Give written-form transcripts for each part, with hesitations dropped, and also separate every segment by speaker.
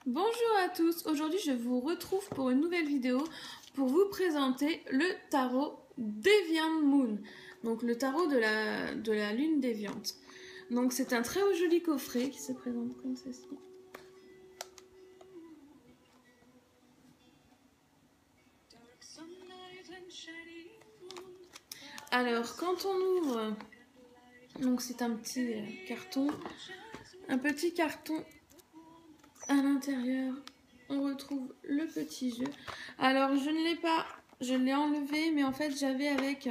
Speaker 1: Bonjour à tous, aujourd'hui je vous retrouve pour une nouvelle vidéo pour vous présenter le tarot Deviant Moon, donc le tarot de la lune déviante. Donc c'est un très joli coffret qui se présente comme ceci. Alors quand on ouvre, donc c'est un petit carton, à l'intérieur. On retrouve le petit jeu. Alors je ne l'ai pas, je l'ai enlevé, mais en fait j'avais avec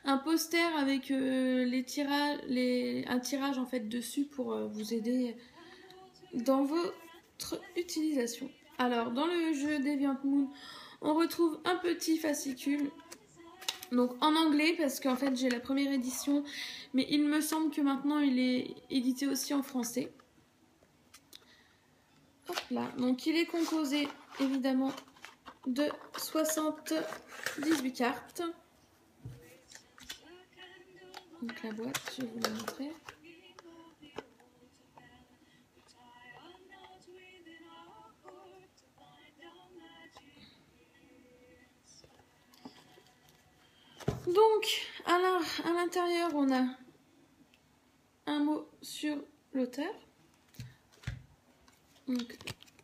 Speaker 1: un poster avec un tirage en fait dessus pour vous aider dans votre utilisation. Alors dans le jeu Deviant Moon, on retrouve un petit fascicule. Donc en anglais parce qu'en fait j'ai la première édition, mais il me semble que maintenant il est édité aussi en français. Hop là, donc il est composé évidemment de 78 cartes. Donc la boîte, je vais vous la montrer. Donc à l'intérieur on a un mot sur l'auteur. Donc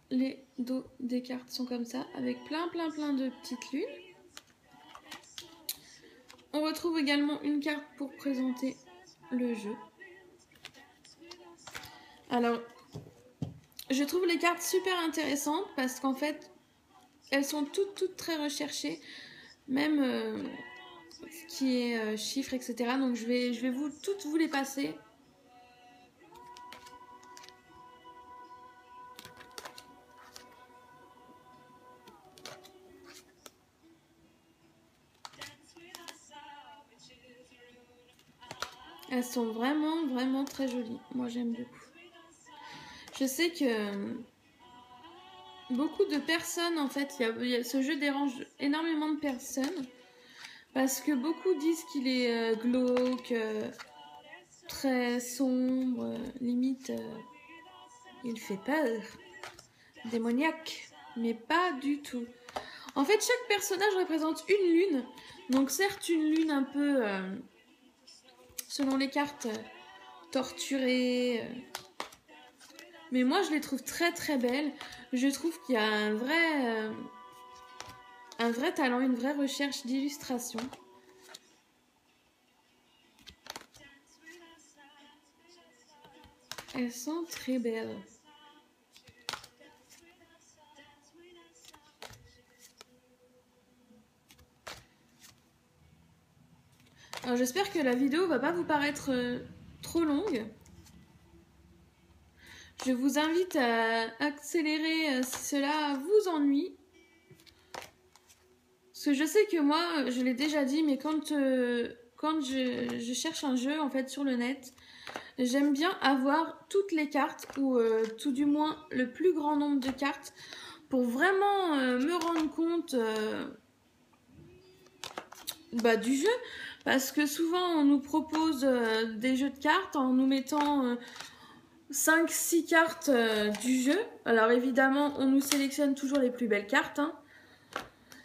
Speaker 1: les dos des cartes sont comme ça, avec plein de petites lunes. On retrouve également une carte pour présenter le jeu. Alors, je trouve les cartes super intéressantes parce qu'en fait, elles sont toutes très recherchées, même ce qui est chiffres, etc. Donc je vais toutes vous les passer. Elles sont vraiment très jolies. Moi j'aime beaucoup. Je sais que beaucoup de personnes, en fait, ce jeu dérange énormément de personnes parce que beaucoup disent qu'il est glauque, très sombre, limite il fait peur, démoniaque, mais pas du tout. En fait, chaque personnage représente une lune, donc certes une lune un peu, selon les cartes, torturée, mais moi je les trouve très belles. Je trouve qu'il y a un vrai talent, une vraie recherche d'illustration. Elles sont très belles. Alors j'espère que la vidéo va pas vous paraître trop longue. Je vous invite à accélérer si cela vous ennuie. Parce que je sais que moi, je l'ai déjà dit, mais quand je cherche un jeu en fait sur le net, j'aime bien avoir toutes les cartes ou tout du moins le plus grand nombre de cartes pour vraiment me rendre compte du jeu. Parce que souvent on nous propose des jeux de cartes en nous mettant 5-6 cartes du jeu. Alors évidemment on nous sélectionne toujours les plus belles cartes, hein.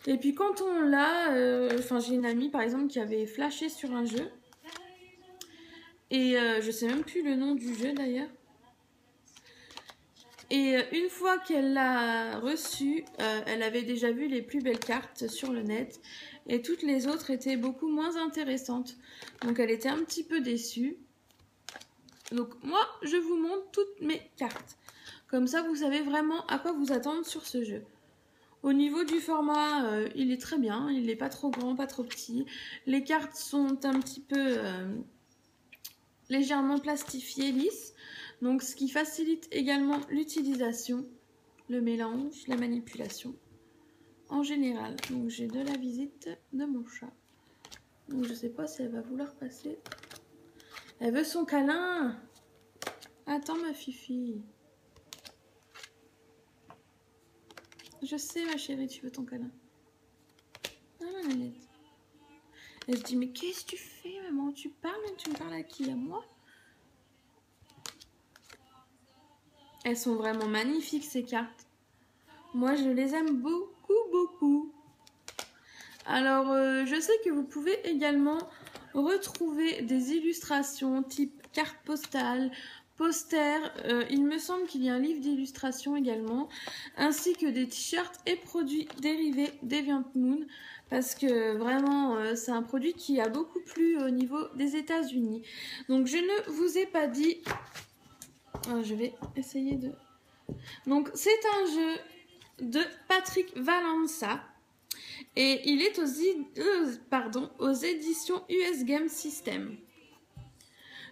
Speaker 1: Et puis quand on l'a, j'ai une amie par exemple qui avait flashé sur un jeu. Et je sais même plus le nom du jeu d'ailleurs. Et une fois qu'elle l'a reçu, elle avait déjà vu les plus belles cartes sur le net. Et toutes les autres étaient beaucoup moins intéressantes. Donc elle était un petit peu déçue. Donc moi, je vous montre toutes mes cartes. Comme ça, vous savez vraiment à quoi vous attendre sur ce jeu. Au niveau du format, il est très bien. Il n'est pas trop grand, pas trop petit. Les cartes sont un petit peu légèrement plastifiées, lisses. Donc ce qui facilite également l'utilisation, le mélange, la manipulation en général. Donc j'ai de la visite de mon chat. Donc je sais pas si elle va vouloir passer. Elle veut son câlin. Attends ma fifi. Je sais ma chérie, tu veux ton câlin. Ah ma nanette. Et je dis mais qu'est-ce que tu fais maman? Tu parles, mais tu me parles à qui? À moi? Elles sont vraiment magnifiques ces cartes. Moi je les aime beaucoup, beaucoup. Alors je sais que vous pouvez également retrouver des illustrations type carte postale, poster. Il me semble qu'il y a un livre d'illustration également, ainsi que des t-shirts et produits dérivés d'Eviant-Moon. Parce que vraiment, c'est un produit qui a beaucoup plu au niveau des États-Unis. Donc, je ne vous ai pas dit... je vais essayer de... Donc, c'est un jeu de Patrick Valença. Et il est aux éditions US Game System.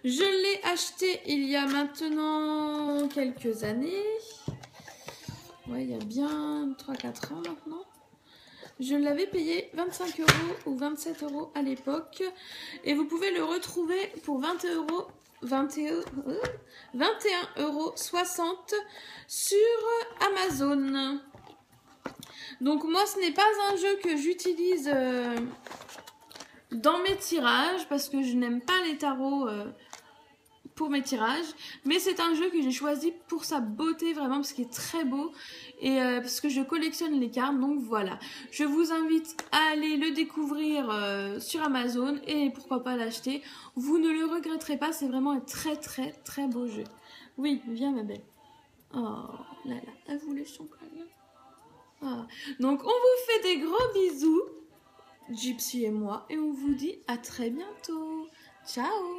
Speaker 1: Je l'ai acheté il y a maintenant quelques années. Ouais, il y a bien 3-4 ans maintenant. Je l'avais payé 25 € ou 27 € à l'époque. Et vous pouvez le retrouver pour 21,60 € sur Amazon. Donc moi, ce n'est pas un jeu que j'utilise dans mes tirages parce que je n'aime pas les tarots pour mes tirages. Mais c'est un jeu que j'ai choisi pour sa beauté vraiment parce qu'il est très beau et parce que je collectionne les cartes. Donc voilà, je vous invite à aller le découvrir sur Amazon et pourquoi pas l'acheter. Vous ne le regretterez pas, c'est vraiment un très très très beau jeu. Oui, viens ma belle. Oh là là, elle voulait son câlin. Ah. Donc on vous fait des gros bisous, Gypsy et moi, et on vous dit à très bientôt. Ciao.